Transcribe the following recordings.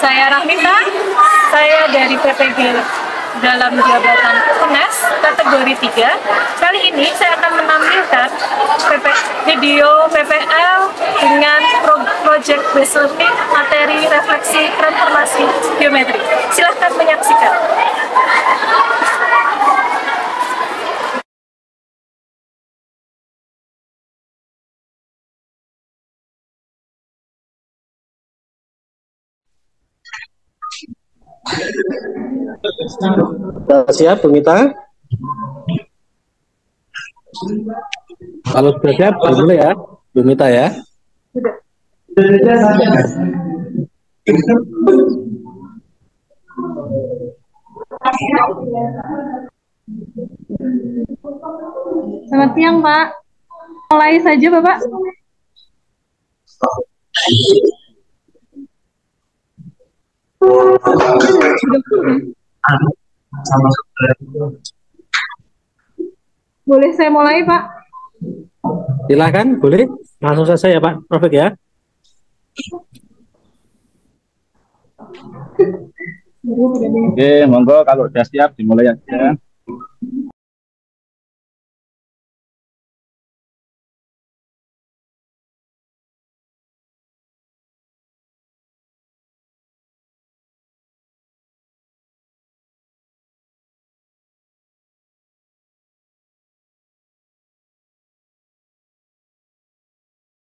Saya Rahmita, saya dari PPG dalam jabatan UNES kategori 3. Kali ini saya akan menampilkan video PPL dengan project based learning materi refleksi transformasi geometri. Silahkan menyaksikan. Siap, Bu Mita? Kalau sudah siap, boleh ya, Bu Mita ya? Selamat siang, Pak. Mulai saja, Bapak. Boleh saya mulai, Pak? Silakan, boleh. Langsung saja ya, Pak Profik ya. Oke, monggo kalau sudah siap dimulai aja.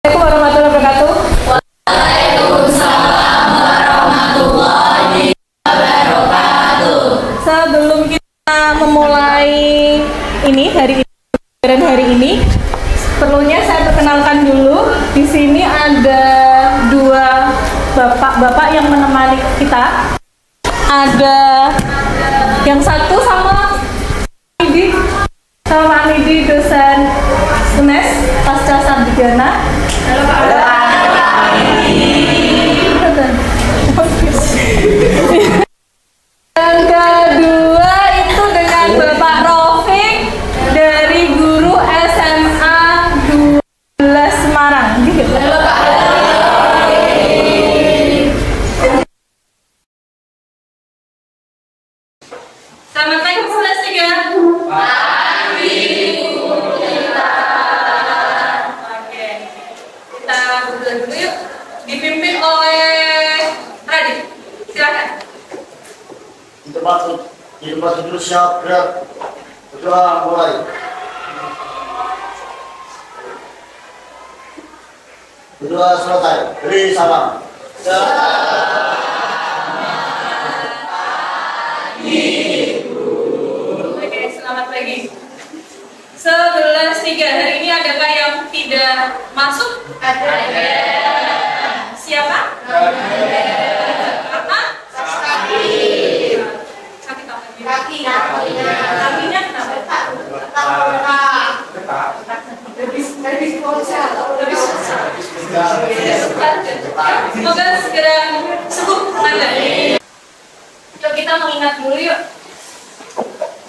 Assalamualaikum warahmatullahi wabarakatuh. Waalaikumsalam warahmatullahi wabarakatuh. Sebelum kita memulai hari ini, perlunya saya perkenalkan dulu. Di sini ada dua bapak-bapak yang menemani kita. Ada yang satu sama Pak Nidi, dosen UNES Pasca Sarjana. Halo Pak. Yang kedua itu dengan Bapak Rofik dari guru SMA 12 Semarang. Halo Pak. Selamat pagi kelas 3. Pagi. Oke. Kita berdua dulu yuk. Dipimpin oleh Radit. Silakan. Di tempat duduk siap, gerak. Berdoa mulai. Berdoa selesai. Beri salam. Oke, selamat pagi. 11.3. Hari ini adakah yang tidak masuk? Ada. Siapa? Apa? Kakinya kenapa? Semoga segera sembuh Anda. Yuk kita mengingat dulu yuk.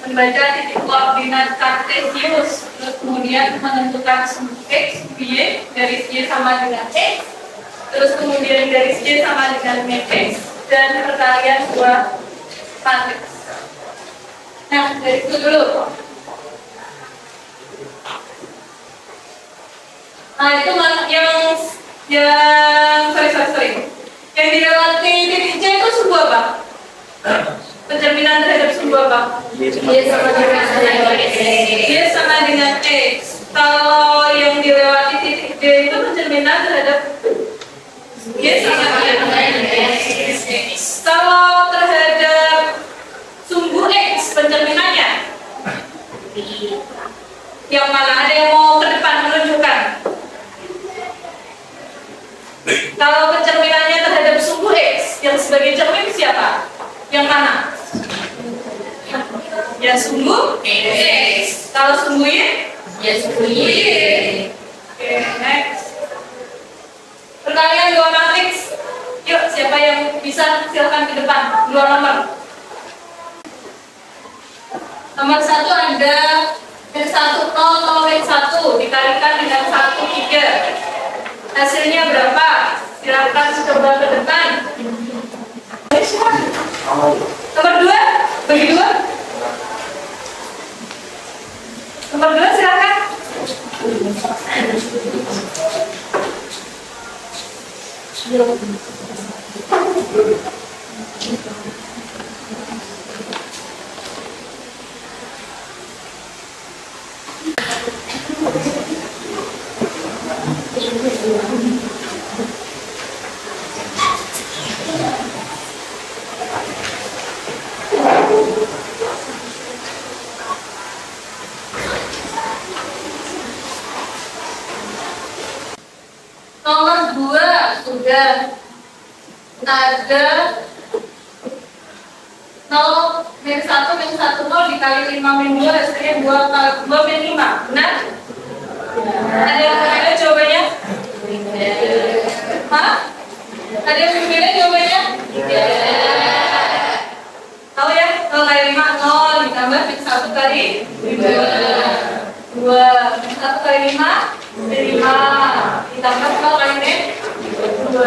Membaca titik koordinat kartesius, terus kemudian menentukan sumbu x, y, garis y sama dengan x, terus kemudian garis y sama dengan x, dan perkalian dua matriks. Nah, dari itu dulu. Nah, itu yang sorry. Yang dilewati titik C itu sumbu apa? Pencerminan terhadap sumbu apa? Y sama dengan X. Kalau yang dilewati titik D itu pencerminan terhadap Y sama dengan X. Kalau terhadap sumbu X pencerminannya yang mana? Ada yang mau ke depan menunjukkan? Kalau pencerminannya terhadap sumbu X yang sebagai cermin siapa? Yang mana? Ya sumbu X. Kalau sumbu Y? Ya sumbu Y. Oke, next. Perkalian dua matriks. Yuk, siapa yang bisa silakan ke depan. Dua nomor. Nomor 1 ada X10 atau X1 dikalikan dengan 13. Hasilnya berapa? Silakan coba ke depan. Nomor 2, bagi 2. Nomor 2 silakan. Nomor 2 sudah ada 0 min 1 min 1 0 dikali 5 min 2 hasilnya 2 min 5. Benar? Ada yang berbeda jawabannya? Hah? Ada yang berbeda jawabannya? Tahu ya? 0 kali 5 0 ditambah min 1 kali 2 min 1 kali 5 min 5 ditambah 0 kali min 2.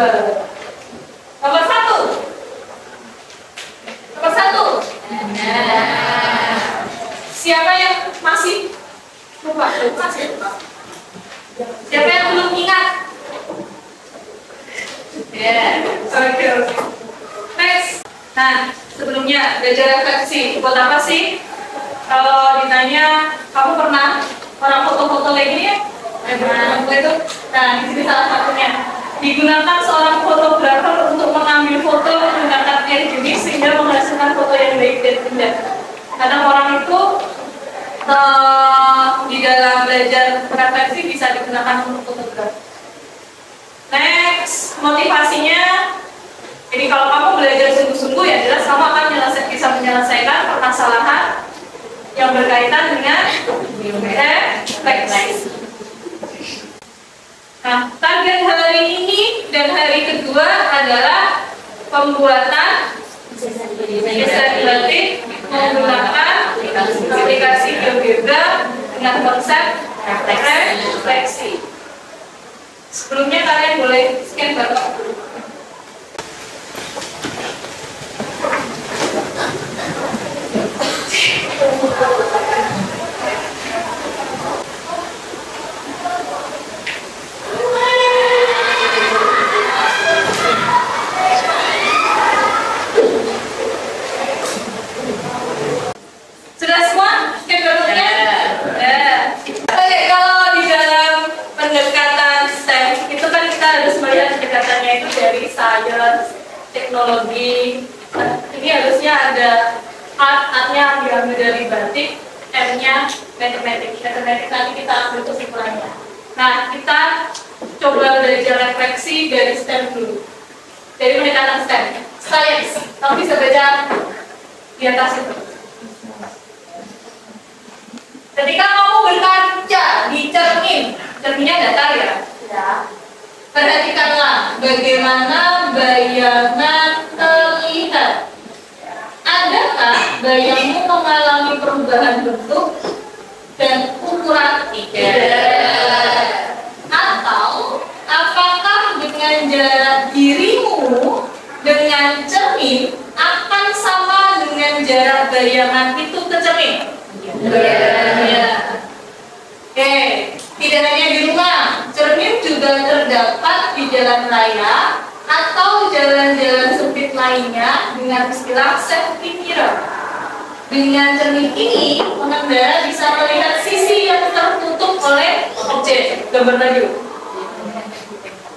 Nomor 1. Nomor 1. Siapa yang masih lupa? Masih lupa. Siapa yang belum ingat? Oke. Next. Nah, sebelumnya belajar refleksi. Buat apa sih? Kalau ditanya, kamu pernah orang foto-foto kayak gini ya? Foto itu. Nah, di sini salah satunya. Digunakan seorang fotografer untuk mengambil foto menggunakan air jenis sehingga menghasilkan foto yang baik dan indah. Kadang orang itu di dalam belajar refleksi bisa digunakan untuk fotografi. Next, motivasinya. Jadi kalau kamu belajar sungguh-sungguh ya jelas kamu akan bisa menyelesaikan permasalahan yang berkaitan dengan refleksi. Nah, target hari ini dan hari kedua adalah pembuatan deskriptif menggunakan aplikasi GeoGebra dengan konsep refleksi. Sebelumnya kalian boleh scan barcode dulu. Sudah semua? Scan barcode-nya? Oke, kalau di dalam pendekatan STEM itu kan kita harus melihat pendekatannya itu dari sains, teknologi. Ini harusnya ada art-nya diambil dari batik, M-nya matematik. Matematik nanti kita ambil kesimpulannya. Nah, kita coba belajar refleksi dari STEM dulu. Dari pendekatan STEM. Science. Kamu bisa baca di atas itu. Ketika kamu berkaca di cermin, cerminnya datar ya? Ya. Perhatikanlah bagaimana bayangan terlihat. Adakah bayangmu mengalami perubahan bentuk dan ukuran? Tidak. Atau apakah dengan jarak dirimu dengan cermin akan sama dengan jarak bayangan itu ke cermin? Ya. Oke, tidak hanya di rumah, cermin juga terdapat di jalan raya atau jalan-jalan sempit lainnya dengan istilah safety mirror. Dengan cermin ini, pengendara bisa melihat sisi yang tertutup oleh objek. Gambar tadi.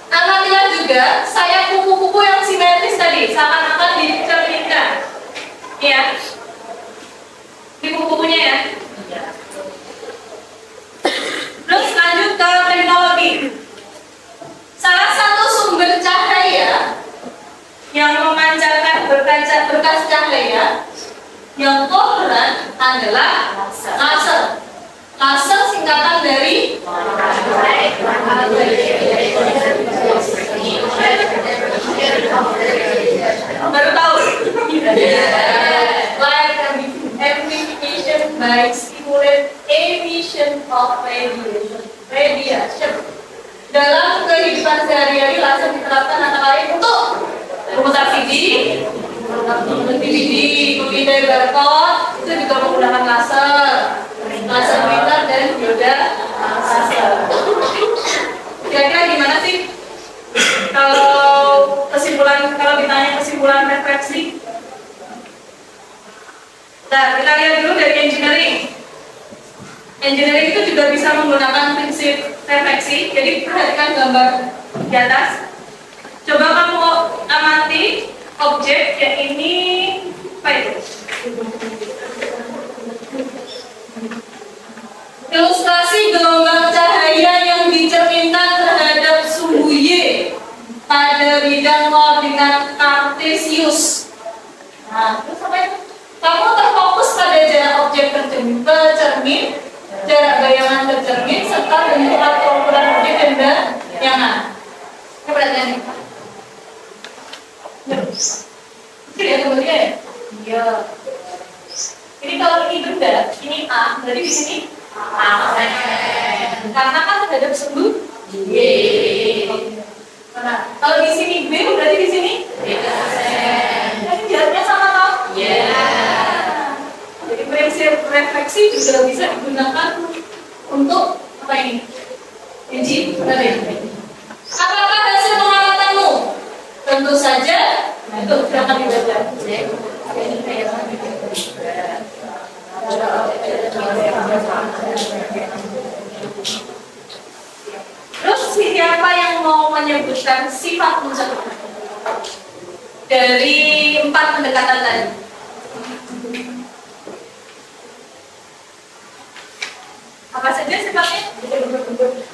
Amatilah juga sayap kuku-kuku yang simetris tadi, seakan-akan dicerminkan. Ya. Di kuku-kukunya ya. Terus lanjut ke teknologi. Salah satu sumber cahaya yang memancarkan berkas cahaya yang toleran adalah laser. Laser singkatan dari baru tahu. Light amplification by stimulate emission of radiation. Dalam kehidupan sehari-hari laser diterapkan antara lain untuk pemutar CD, TV, QR code itu juga menggunakan laser printer dan dioda laser. Kira-kira gimana sih kalau ditanya kesimpulan refleksi? Nah, kita lihat dulu dari engineering. Engineering itu juga bisa menggunakan prinsip refleksi. Jadi perhatikan gambar di atas. Coba kamu amati objek yang ini apa itu? Ilustrasi gelombang cahaya yang dicerminkan terhadap sumbu Y pada bidang koordinat kartesius. Nah, terus apa itu? Kamu terfokus pada jarak objek ke cermin, jarak bayangan ke cermin, serta bentuk ukuran objek dan bayangan. Ini perhatian nih. Kecil ya kemudian ya? Iya. Ini kalau ini benda, ini A, berarti di sini A. Karena kan terhadap sumbu Y. Nah, kalau di sini B, berarti di sini B. Jadi jaraknya sama toh? Iya. Jadi prinsip refleksi juga bisa digunakan untuk apa ini? Uji materi. Apakah hasil pengamatanmu? Tentu saja. Nah, itu silakan dibaca. Terus siapa yang mau menyebutkan sifat unsur dari 4 pendekatan tadi? Apa saja sifatnya?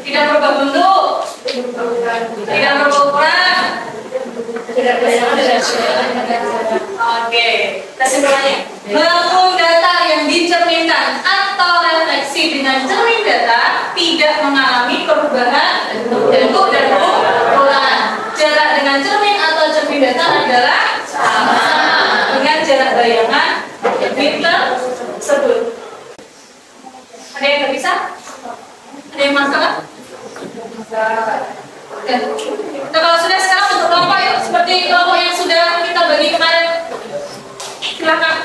Tidak berubah bentuk, tidak berubah ukuran, tidak berubah. Oke, kesimpulannya, melengkung data yang dicerminkan atau refleksi dengan cermin data tidak mengalami perubahan bentuk dan ukuran. Jarak dengan cermin atau cermin data adalah sama dengan jarak bayangan cermin tersebut. Ada yang nggak bisa? Ada yang masalah? Nah, kalau sudah sekarang untuk kelompok yuk, seperti kelompok yang sudah kita bagi kemarin. Silakan.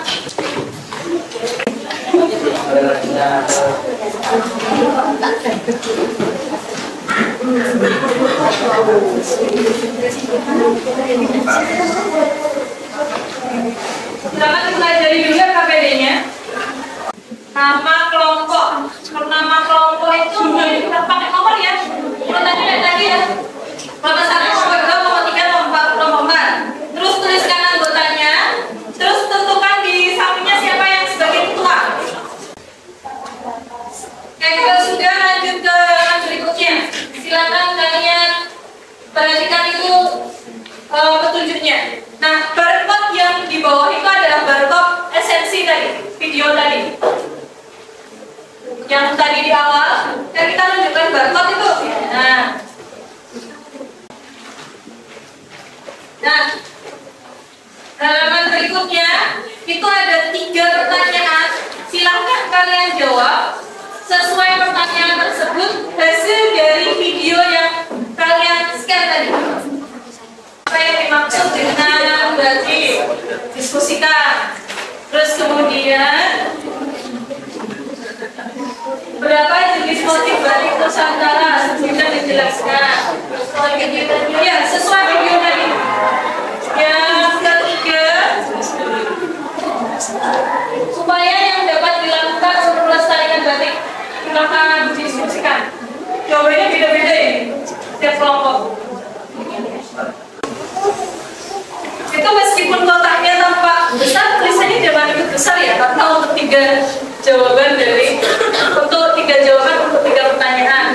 Silakan dipelajari dulu KPD-nya. Nama kelompok itu kita pakai nomor ya. Kalau tadi ya. Kelompok 1, kelompok 2, kelompok 3, kelompok 4, kelompok 4. Terus tuliskan anggotanya. Terus tentukan di sampingnya siapa yang sebagai ketua. Kalau sudah lanjut ke berikutnya. Silakan kalian perhatikan itu petunjuknya. Nah, barcode yang di bawah itu adalah barcode esensi tadi, video tadi. Yang tadi di awal, kan kita menunjukkan barcode itu. Nah, halaman berikutnya itu ada 3 pertanyaan. Silahkan kalian jawab sesuai pertanyaan tersebut hasil dari video yang kalian scan tadi. Apa yang dimaksud dengan berarti diskusikan. Terus kemudian berapa jenis motif batik Nusantara sudah dijelaskan. Ya, sesuai video tadi. Yang ketiga, supaya yang dapat dilakukan untuk melestarikan batik, silakan didiskusikan. Jawabannya beda-beda ya, setiap kelompok. Itu meskipun kotaknya tampak besar, tulisannya jangan ikut besar ya, karena untuk 3 jawaban untuk 3 jawaban untuk 3 pertanyaan.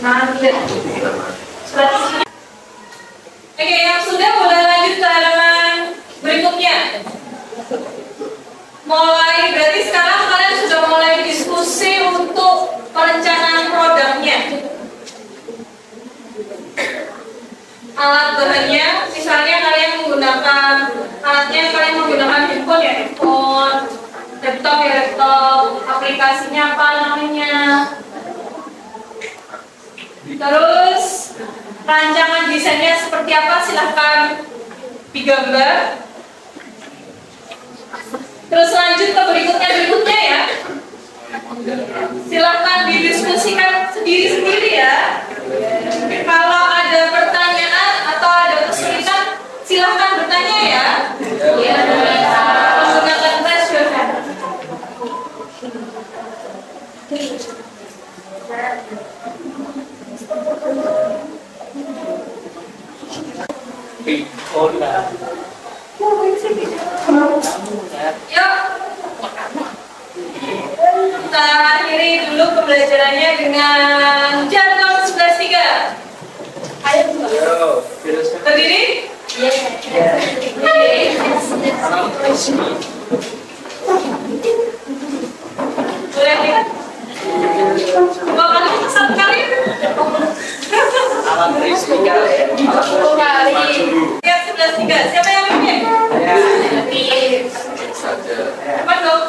Mandir. Oke, yang sudah boleh lanjut ke halaman berikutnya. Berarti sekarang kalian sudah mulai diskusi untuk perencanaan produknya. Alat bahannya, misalnya kalian menggunakan handphone ya handphone, laptop ya laptop, aplikasinya apa namanya. Terus rancangan desainnya seperti apa, silahkan digambar. Terus lanjut ke berikutnya ya. Silahkan didiskusikan sendiri-sendiri ya. Kalau ada pertanyaan atau ada kesulitan, silahkan bertanya ya. Menggunakan raise your hand. Yuk, kita akhiri dulu pembelajarannya dengan jargon 11.3. Ayo, berdiri. Boleh lihat? Dua kali, satu kali. Satu kali. Lihat 11.3. Siapa yang mimpin? Apa dong?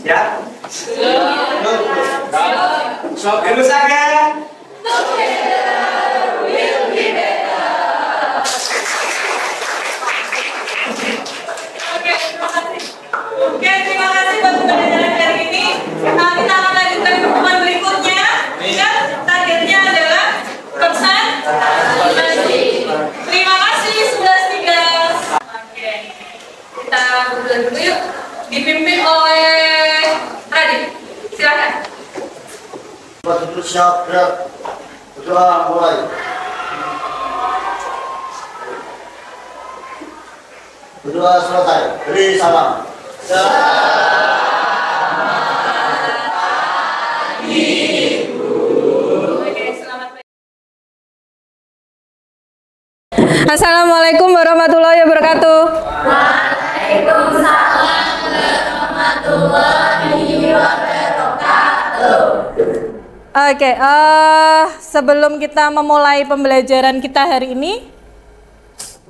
Siap? Sok dulu saja. Oke, terima kasih buat pembelajaran hari ini. Nah, kita akan lanjutkan pertemuan berikutnya. Dan targetnya adalah konsentrasi. Terima kasih 11.3. Oke, kita berdua dulu yuk. Dipimpin oleh Radit. Silakan. Buat itu siap, gerak. Berdoa mulai. Berdoa selesai. Beri salam. Assalamualaikum warahmatullahi wabarakatuh. Waalaikumsalam warahmatullahi wabarakatuh. Oke, sebelum kita memulai pembelajaran kita hari ini,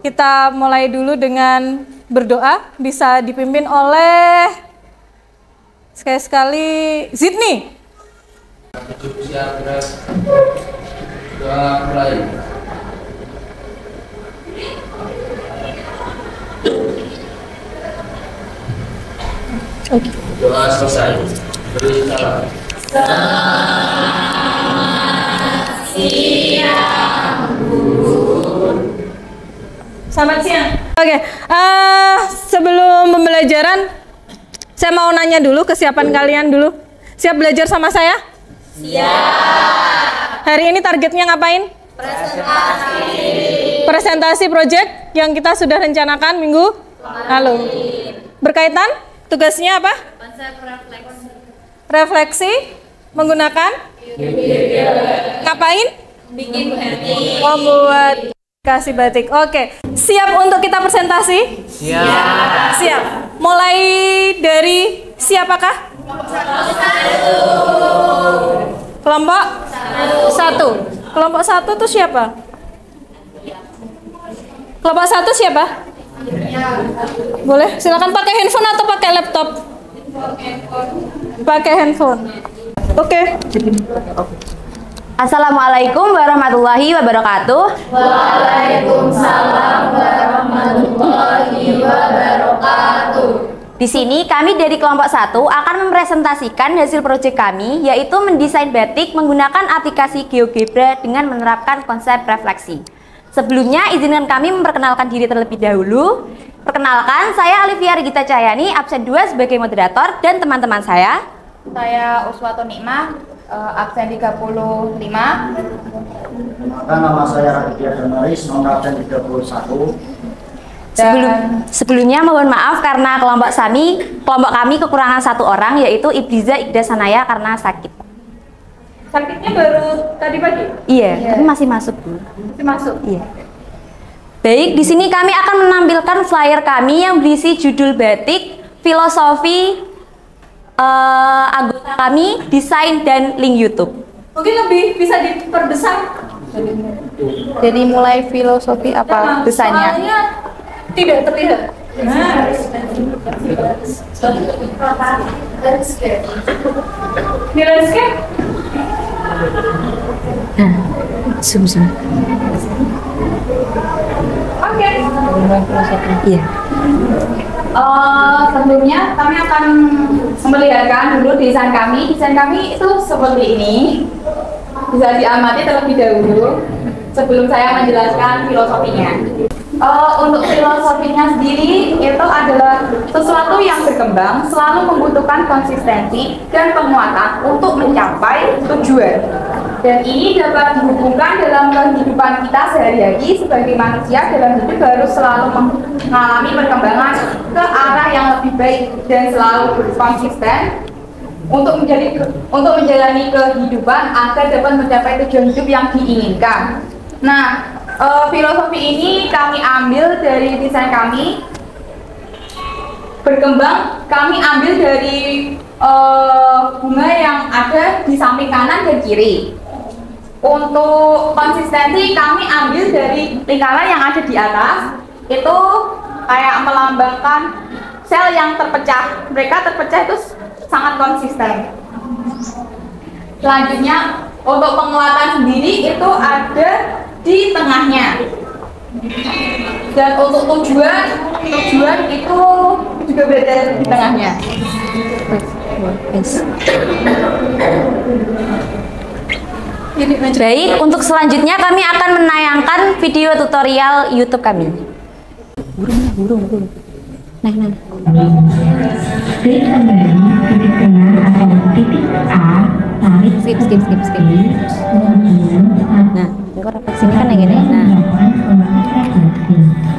kita mulai dulu dengan berdoa, bisa dipimpin oleh sekali-sekali Zidni. Doa mulai. Doa selesai. Beri salam. Selamat siang. Oke, sebelum pembelajaran, saya mau nanya dulu kesiapan kalian dulu. Siap belajar sama saya? Siap. Hari ini targetnya ngapain? Presentasi project yang kita sudah rencanakan minggu lalu. Berkaitan? Tugasnya apa? Konsep refleksi. Refleksi menggunakan? Ngapain? Bikin batik. Membuat kasih batik. Oke, siap untuk kita presentasi? Siap. Siap. Mulai dari siapakah? Kelompok 1. Kelompok 1 itu siapa? Kelompok 1 siapa? Boleh, silakan pakai handphone atau pakai laptop? Pakai handphone. Oke. Assalamualaikum warahmatullahi wabarakatuh. Waalaikumsalam warahmatullahi wabarakatuh. Di sini kami dari kelompok 1 akan mempresentasikan hasil proyek kami, yaitu mendesain batik menggunakan aplikasi GeoGebra dengan menerapkan konsep refleksi. Sebelumnya izinkan kami memperkenalkan diri terlebih dahulu. Perkenalkan, saya Alivia Regita Cahyani, absen 2 sebagai moderator, dan teman-teman saya Uswatun Nikmah, absen 35. Maka nama saya Raditya Damaris, nomor absen 31. Sebelumnya mohon maaf karena kelompok kami kekurangan 1 orang, yaitu Ibriza Iqda Sanaya karena sakit. Sakitnya baru tadi pagi? Iya, tapi masih masuk. Masih masuk? Iya. Baik, di sini kami akan menampilkan flyer kami yang berisi judul batik, filosofi anggota kami, desain, dan link YouTube. Mungkin lebih bisa diperbesar. Jadi mulai filosofi apa desainnya? Soalnya tidak terlihat. Di landscape? Zoom. Oke. Iya. Sebelumnya kami akan memperlihatkan dulu desain kami. Desain kami itu seperti ini. Bisa diamati terlebih dahulu sebelum saya menjelaskan filosofinya. Untuk filosofinya sendiri itu adalah sesuatu yang berkembang selalu membutuhkan konsistensi dan penguatan untuk mencapai tujuan. Dan ini dapat dihubungkan dalam kehidupan kita sehari-hari sebagai manusia dalam hidup harus selalu mengalami perkembangan ke arah yang lebih baik dan selalu konsisten untuk menjalani kehidupan agar dapat mencapai tujuan hidup yang diinginkan. Nah, filosofi ini kami ambil dari desain kami. Berkembang kami ambil dari bunga yang ada di samping kanan dan kiri. Untuk konsistensi kami ambil dari lingkaran yang ada di atas. Itu kayak melambangkan sel yang terpecah. Mereka terpecah itu sangat konsisten. Selanjutnya untuk penguatan sendiri itu ada di tengahnya. Dan untuk tujuan itu juga berada di tengahnya. Baik, untuk selanjutnya kami akan menayangkan video tutorial YouTube kami. Burung. Nah. Klik kembali titik tengah atau titik A, tarik Skip. kemudian Nah, kok refleksi ini kan yang gini. Nah,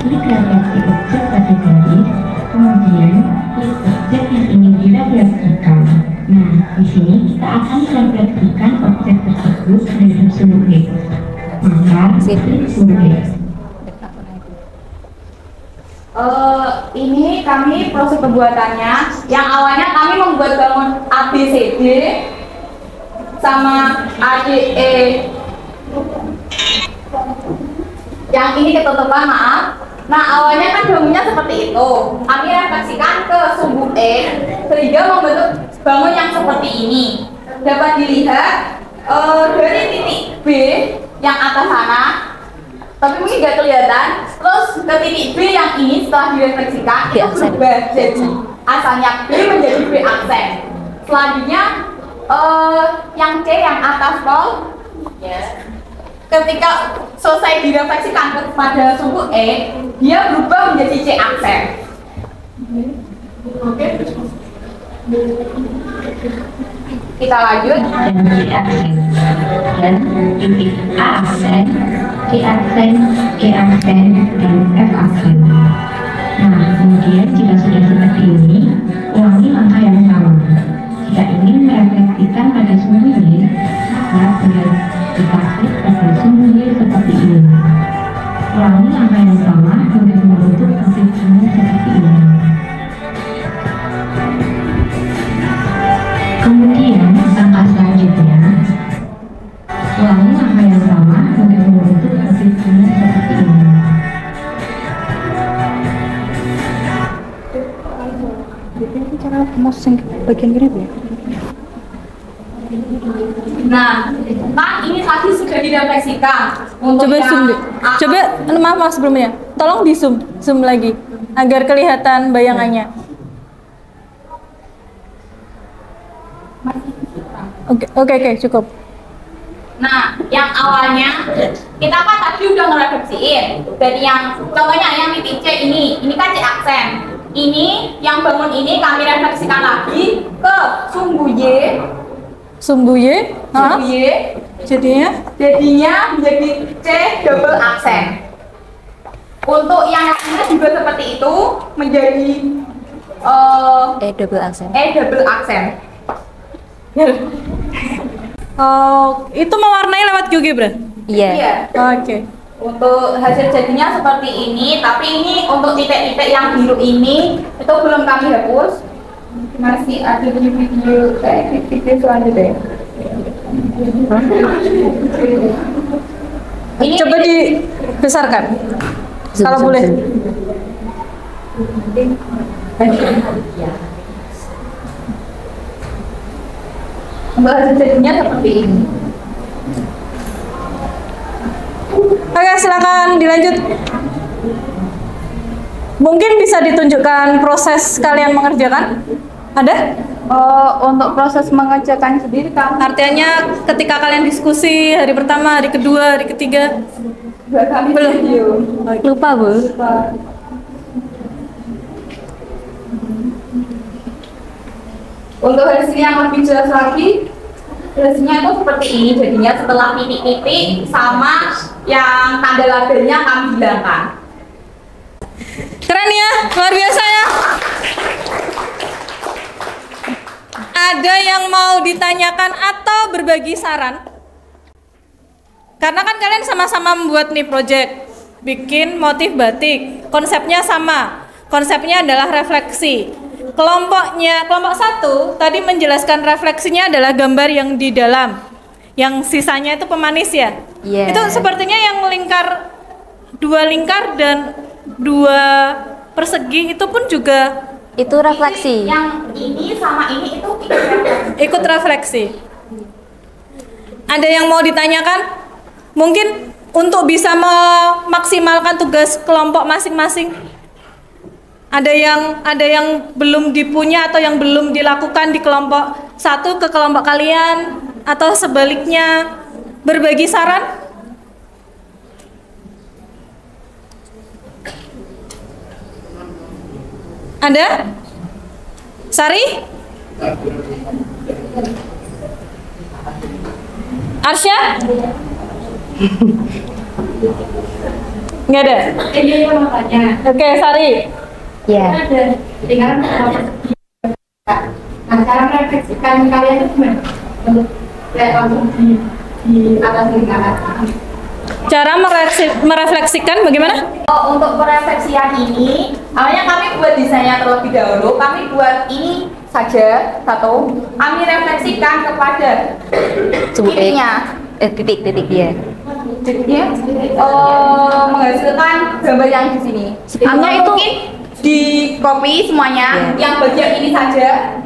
klik refleksi objek pada garis, kemudian klik objek yang ingin direfleksikan. Nah, di sini kita akan merefleksikan objek tersebut dari sudut X. Maka klik sudut X. Ini kami proses pembuatannya. Yang awalnya kami membuat bangun ABCD sama ADE. Yang ini ketutupan, maaf. Nah, awalnya kan bangunnya seperti itu. Kami refleksikan ke sumbu E sehingga membentuk bangun yang seperti ini. Dapat dilihat dari titik B yang atas sana, tapi mungkin nggak kelihatan. Terus ke titik B yang ini setelah direfleksikan itu berubah jadi asalnya B menjadi B aksen. Selanjutnya yang C yang atas nol, ketika selesai direfleksikan kepada sumbu E, dia berubah menjadi C aksen. Oke. Kita lanjut. Dan titik A aksen, C aksen, G aksen, dan F aksen. Nah, kemudian jika sudah seperti ini, ulangi langkah yang sama. Jika ingin merefleksikan pada sumbu Y, maka kita klik pada sumbu Y seperti ini. Ulangi langkah yang sama untuk membentuk posisinya seperti ini. Kemudian langkah selanjutnya, ulangi langkah yang sama untuk membentuk posisinya seperti ini. Cara mouse bagian kiri ya. Nah, ini tadi sudah direfleksikan. Untuk Coba yang zoom deh. Coba, maaf sebelumnya. Tolong di zoom lagi agar kelihatan bayangannya. Oke, cukup. Nah, yang awalnya kita kan tadi udah ngerefleksiin. Dari yang contohnya yang titik C ini kan C aksen. Ini yang bangun ini kami refleksikan lagi ke sumbu Y. Sumbu Y? Sumbu Y. Jadinya menjadi C double aksen. Untuk yang lainnya juga seperti itu, menjadi double accent. double accent. Oh, itu mewarnai lewat GeoGebra? Iya. Iya. Oke. Untuk hasil jadinya seperti ini, tapi ini untuk titik-titik yang biru ini itu belum kami hapus. Masih ada di video selanjutnya. Ini coba dibesarkan. Kalau boleh. Untuk hasil jadinya seperti ini. Oke, silakan dilanjut. Mungkin bisa ditunjukkan proses kalian mengerjakan? Ada? Untuk proses mengerjakan sendiri kami Artinya ketika kalian diskusi hari pertama, hari kedua, hari ketiga? belum video. Lupa, Bu. Untuk hasilnya yang lebih jelas lagi, hasilnya itu seperti ini jadinya setelah titik-titik sama yang tanda labelnya kami hilangkan. Keren ya, luar biasa ya. Ada yang mau ditanyakan atau berbagi saran? Karena kan kalian sama-sama membuat nih project, bikin motif batik, konsepnya sama. Konsepnya adalah refleksi. Kelompok 1 tadi menjelaskan refleksinya adalah gambar yang di dalam, yang sisanya itu pemanis ya. Iya. Itu sepertinya yang lingkar, 2 lingkar dan 2 persegi itu pun juga Itu refleksi. Yang ini sama ini itu ikut refleksi. Ada yang mau ditanyakan? Mungkin untuk bisa memaksimalkan tugas kelompok masing-masing. Ada yang belum dipunya atau yang belum dilakukan di kelompok 1 ke kelompok kalian atau sebaliknya, berbagi saran? Ada? Sari? Arsya? Nggak ada? ini yang makanya. Oke, Sari. Iya. Ada tinggal cara merefleksikan kalian itu gimana? Kayak langsung di atas lingkaran. Cara merefleksikan bagaimana? Untuk merefleksian ini, awalnya kami buat desainnya terlebih dahulu. Kami buat ini saja satu. Kami refleksikan kepada titiknya. Titik dia. Titiknya menghasilkan gambar yang di sini. Hanya itu di copy semuanya, yang bagian ini saja.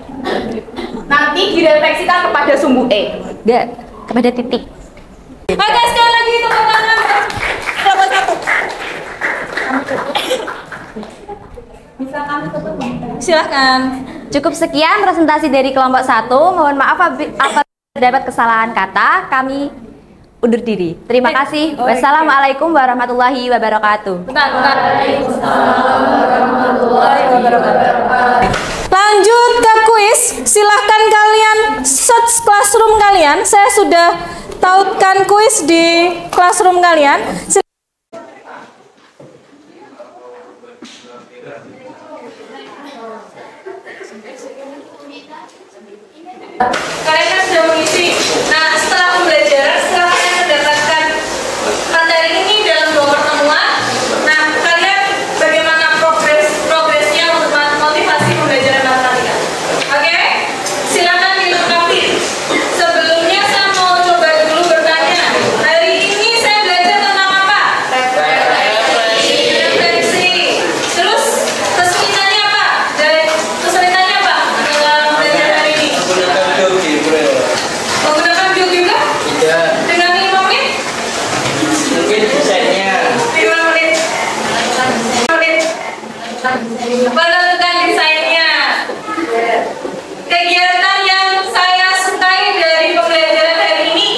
Nanti direfleksikan kepada sumbu E. Enggak, kepada titik. Oke, sekali lagi tepuk tangan. Kelompok 1. Bisa kami tutup? Silahkan. Cukup sekian presentasi dari kelompok 1. Mohon maaf apabila terdapat kesalahan kata. Kami undur diri. Terima kasih. Wassalamualaikum warahmatullahi wabarakatuh. Bentar. Lanjut ke kuis. Silahkan kalian search classroom kalian. Saya sudah tautkan kuis di classroom kalian. Kalian kan sudah mengisi. Nah, setelah pembelajaran, setelah kalian mendapatkan materi ini dalam 2 pertemuan, nah kalian bagaimana progresnya untuk motivasi pembelajaran matematika? Oke? Silakan dilengkapi. Sebelumnya saya mau coba dulu bertanya. Hari ini saya belajar tentang apa? Refleksi. Terus kesulitannya apa? Kesulitannya apa? Dalam belajar hari ini? Menggunakan GeoGebra? Iya. Dengan 5 menit? Mungkin desainnya. 5 menit. 5 menit. Menentukan desainnya. Kegiatan yang saya sukai dari pembelajaran hari ini.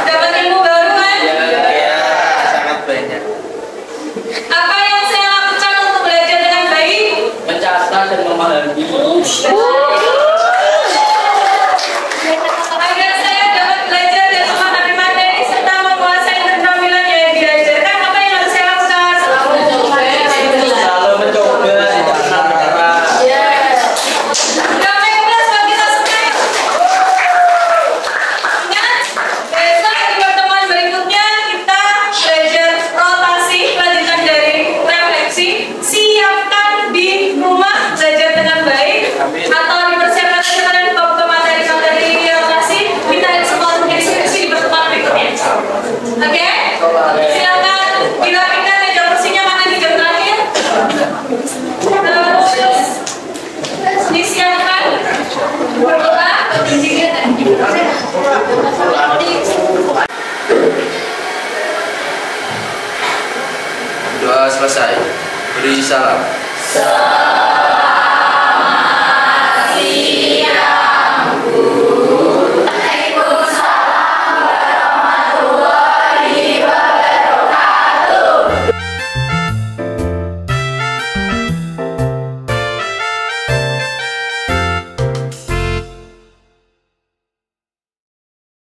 Dapat ilmu baru kan? Iya, sangat banyak. Apa yang saya lakukan untuk belajar dengan baik? Mencatat dan memahami. Agar saya dapat belajar dan memahami materi serta menguasai Doa selesai. Beri salam.